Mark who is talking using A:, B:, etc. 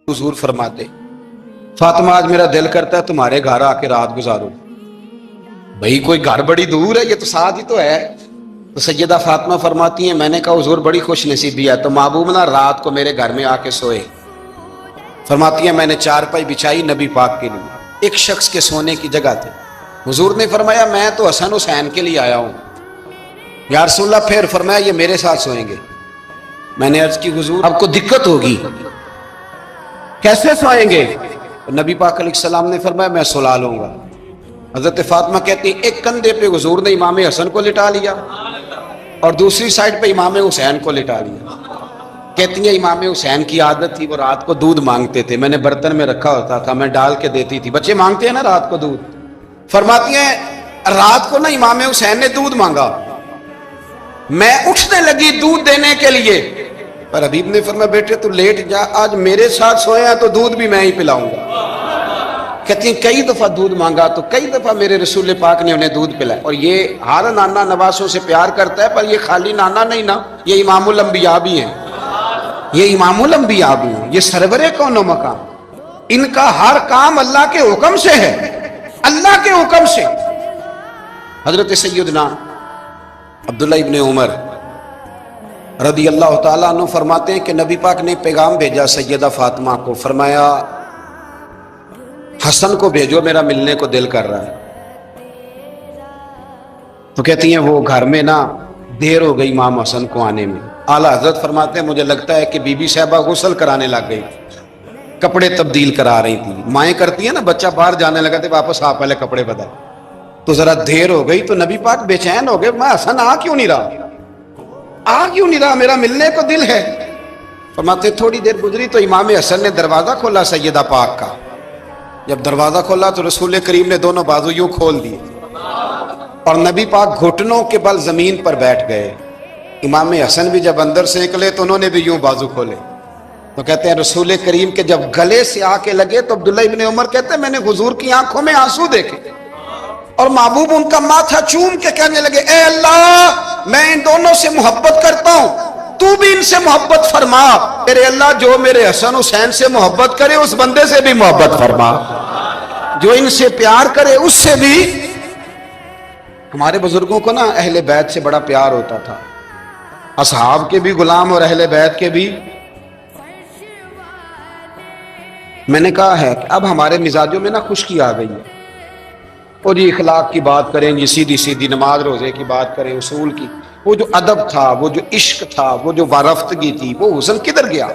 A: हुजूर फरमाते, फातिमा आज मेरा दिल करता है तुम्हारे घर आके रात गुजारूं। भाई कोई घर बड़ी दूर है, ये तो साथ ही तो है। तो सैयदा फातिमा फरमाती हैं, मैंने कहा हुजूर बड़ी खुश नसीबी है तो महबूब ना रात को मेरे घर में आके सोए। फरमाती हैं मैंने चारपाई बिछाई नबी पाक के लिए, एक शख्स के सोने की जगह थी। हुजूर ने फरमाया मैं तो हसन हुसैन के लिए आया हूं। या रसूलल्लाह, फिर फरमाया ये मेरे साथ सोएंगे। मैंने अर्ज की हुजूर आपको दिक्कत होगी, कैसे सोएंगे? तो नबी पाक अलैहिस्सलाम ने फरमाया मैं सुला लूंगा। हजरत फातिमा कहती एक कंधे पे हुजूर ने इमाम हसन को लिटा लिया और दूसरी साइड पे इमाम हुसैन को लिटा लिया। कहती है इमाम हुसैन की आदत थी, वो रात को दूध मांगते थे, मैंने बर्तन में रखा होता था, मैं डाल के देती थी। बच्चे मांगते हैं ना रात को दूध। फरमाती हैं रात को ना इमाम हुसैन ने दूध मांगा, मैं उठने लगी दूध देने के लिए, पर हबीब ने फरमाया बेटे तू लेट जा, आज मेरे साथ सोया तो दूध भी मैं ही पिलाऊंगा। कहती हैं कई दफा दूध मांगा तो कई दफा मेरे रसूल पाक ने उन्हें दूध पिलाया। और ये हर नाना नवासों से प्यार करता है, पर ये खाली नाना नहीं ना, ये इमामुल अंबिया भी हैं, ये इमामुल अंबिया भी हैं, ये सरवरे कौनो मकाम। इनका हर काम अल्लाह के हुक्म से है, अल्लाह के हुक्म से। हजरत सैयदना अब्दुल्ला इब्ने उमर रदी अल्लाह ताला अन्हु फरमाते हैं कि नबी पाक ने पैगाम भेजा सैयदा फातिमा को, फरमाया हसन को भेजो मेरा मिलने को दिल कर रहा है। तो कहती हैं वो घर में ना देर हो गई इमाम हसन को आने में। आला हजरत फरमाते हैं मुझे लगता है कि बीबी साहबा गुस्ल कराने लग गई, कपड़े तब्दील करा रही थी। माएँ करती है ना, बच्चा बाहर जाने लगा तो वापस आ पहले कपड़े बदल। तो जरा देर हो गई तो नबी पाक बेचैन हो गए, मैं हसन आ क्यों नहीं रहा, आ क्यों नहीं रहा, मेरा मिलने को दिल है। फरमाते थोड़ी देर गुजरी तो इमाम हसन ने दरवाजा खोला सैयदा पाक का। जब दरवाजा खोला तो रसूल करीम ने दोनों बाजू यूं खोल दिए और नबी पाक घुटनों के बल जमीन पर बैठ गए। इमाम हसन भी जब अंदर से निकले तो उन्होंने भी यूं बाजू खोले। तो कहते हैं रसूल करीम के जब गले से आके लगे तो अब्दुल्ला इब्ने उमर कहते हैं मैंने हुजूर की आंखों में आंसू देखे और महबूब उनका माथा चूम के कहने लगे ए अल्लाह मैं इन दोनों से मोहब्बत करता हूं, तू भी इनसे मोहब्बत फरमा। तेरे अल्लाह जो मेरे हसन हुसैन से मोहब्बत करे उस बंदे से भी मोहब्बत फरमा, जो इनसे प्यार करे उससे भी। हमारे बुजुर्गों को ना अहले बैत से बड़ा प्यार होता था, असहाब के भी गुलाम और अहले बैत के भी। मैंने कहा है कि अब हमारे मिजाजों में ना खुश्की आ गई है, और ये इखलाक की बात करें, ये सीधी सीधी नमाज रोजे की बात करें, उसूल की, वो जो अदब था, वो जो इश्क था, वो जो वारफ्तगी थी, वो हुस्न किधर गया।